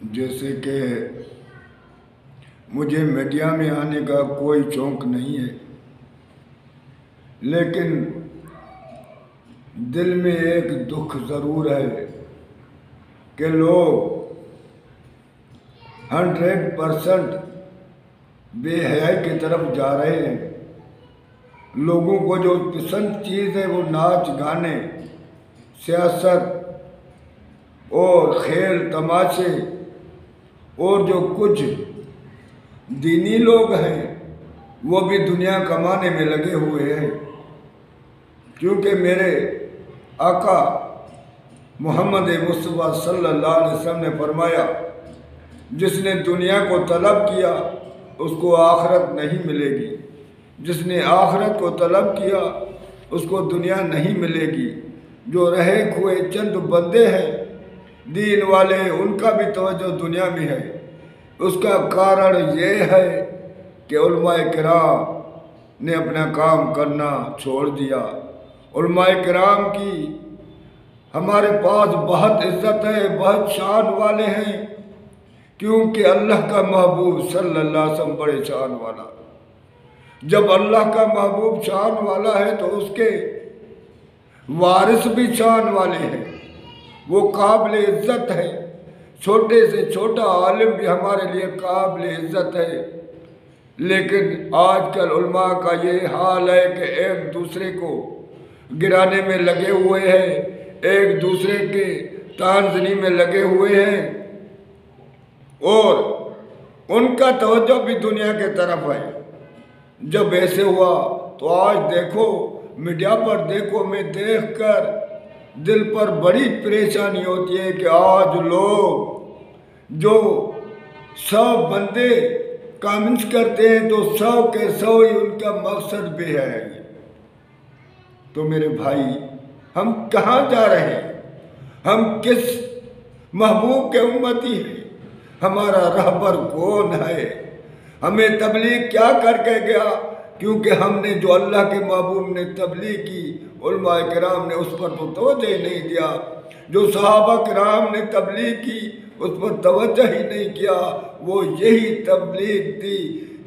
جیسے کہ مجھے میڈیا میں آنے کا کوئی شوق نہیں ہے، لیکن دل میں ایک دکھ ضرور ہے کہ لوگ 100% بے حیائی کی طرف جا رہے ہیں۔ لوگوں کو جو پسند چیز ہے وہ ناچ گانے، سیاست اور کھیل تماشے، اور جو کچھ دینی لوگ ہیں وہ بھی دنیا کمانے میں لگے ہوئے ہیں، کیونکہ میرے آقا محمد مصطفیٰ صلی اللہ علیہ وسلم نے فرمایا، جس نے دنیا کو طلب کیا اس کو آخرت نہیں ملے گی، جس نے آخرت کو طلب کیا اس کو دنیا نہیں ملے گی۔ جو رہے کھوئے چند بندے ہیں دین والے، ان کا بھی توجہ دنیا میں ہے۔ اس کا کارن یہ ہے کہ علماء کرام نے اپنا کام کرنا چھوڑ دیا۔ علماء کرام کی ہمارے پاس بہت عزت ہے، بہت شان والے ہیں، کیونکہ اللہ کا محبوب صلی اللہ علیہ وسلم بڑے شان والا۔ جب اللہ کا محبوب شان والا ہے تو اس کے وارث بھی شان والے ہیں، وہ قابل عزت ہے۔ چھوٹے سے چھوٹا عالم بھی ہمارے لیے قابل عزت ہے، لیکن آج کل علماء کا یہ حال ہے کہ ایک دوسرے کو گرانے میں لگے ہوئے ہیں، ایک دوسرے کے طعنزنی میں لگے ہوئے ہیں، اور ان کا توجہ بھی دنیا کے طرف ہے۔ جب ایسے ہوا تو آج دیکھو، میڈیا پر دیکھو، میں دیکھ کر دل پر بڑی پریشانی ہوتی ہے کہ آج لوگ جو 100 بندے کامنٹس کرتے ہیں تو 100 کے 100 ہی ان کا مقصد بے ہے۔ تو میرے بھائی، ہم کہاں جا رہے ہیں؟ ہم کس محبوب کے امتی ہیں؟ ہمارا رہبر کون ہے؟ ہمیں تبلیغ کیا کر کے گیا؟ کیونکہ ہم نے جو اللہ کے محبوب نے تبلیغ کی، علماء کرام نے اس پر تو توجہ ہی نہیں دیا۔ جو صحابہ کرام نے تبلیغ کی اس پر توجہ ہی نہیں کیا۔ وہ یہی تبلیغ تھی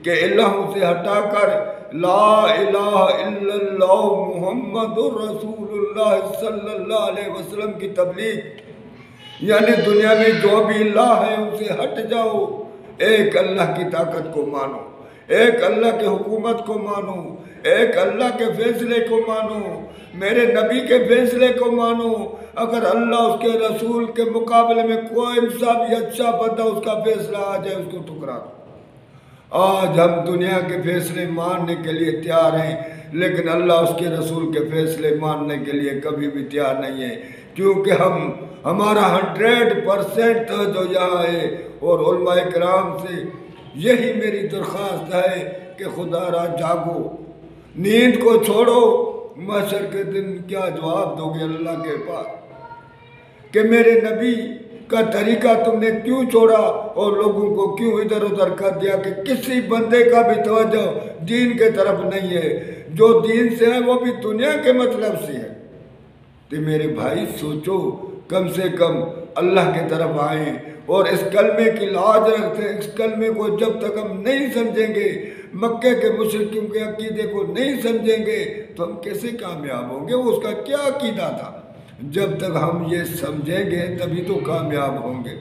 کہ الہوں سے ہٹا کر لا الہ الا اللہ محمد رسول اللہ صلی اللہ علیہ وسلم کی تبلیغ، یعنی دنیا میں جو بھی اللہ ہے ان سے ہٹ جاؤ، ایک اللہ کی طاقت کو مانو، ایک اللہ کے حکومت کو مانو، ایک اللہ کے فیصلے کو مانو، میرے نبی کے فیصلے کو مانو۔ اگر اللہ اس کے رسول کے مقابلے میں کوئی انسان بھی اچھا بندہ اس کا فیصلہ آ جائے اس کو ٹھکرا دو۔ آج ہم دنیا کے فیصلے ماننے کے لیے تیار ہیں، لیکن اللہ اس کے رسول کے فیصلے ماننے کے لیے کبھی بھی تیار نہیں ہے، کیونکہ ہمارا 100% توجہ یہاں ہے۔ اور علماء کرام سے یہی میری درخواست ہے کہ خدا را جاگو، نیند کو چھوڑو۔ محشر کے دن کیا جواب دو گے اللہ کے پاس کہ میرے نبی کا طریقہ تم نے کیوں چھوڑا اور لوگوں کو کیوں ادھر ادھر کر دیا، کہ کسی بندے کا بھی توجہ دین کے طرف نہیں ہے۔ جو دین سے ہے وہ بھی دنیا کے مطلب سے ہے۔ تو میرے بھائی سوچو، کم سے کم اللہ کی طرف آئیں اور اس کلمے کی لاج رکھتے ہیں۔ اس کلمے کو جب تک ہم نہیں سمجھیں گے، مکے کے مشرکین کے عقیدے کو نہیں سمجھیں گے تو ہم کیسے کامیاب ہوں گے؟ وہ اس کا کیا عقیدہ تھا؟ جب تک ہم یہ سمجھیں گے تبھی تو کامیاب ہوں گے۔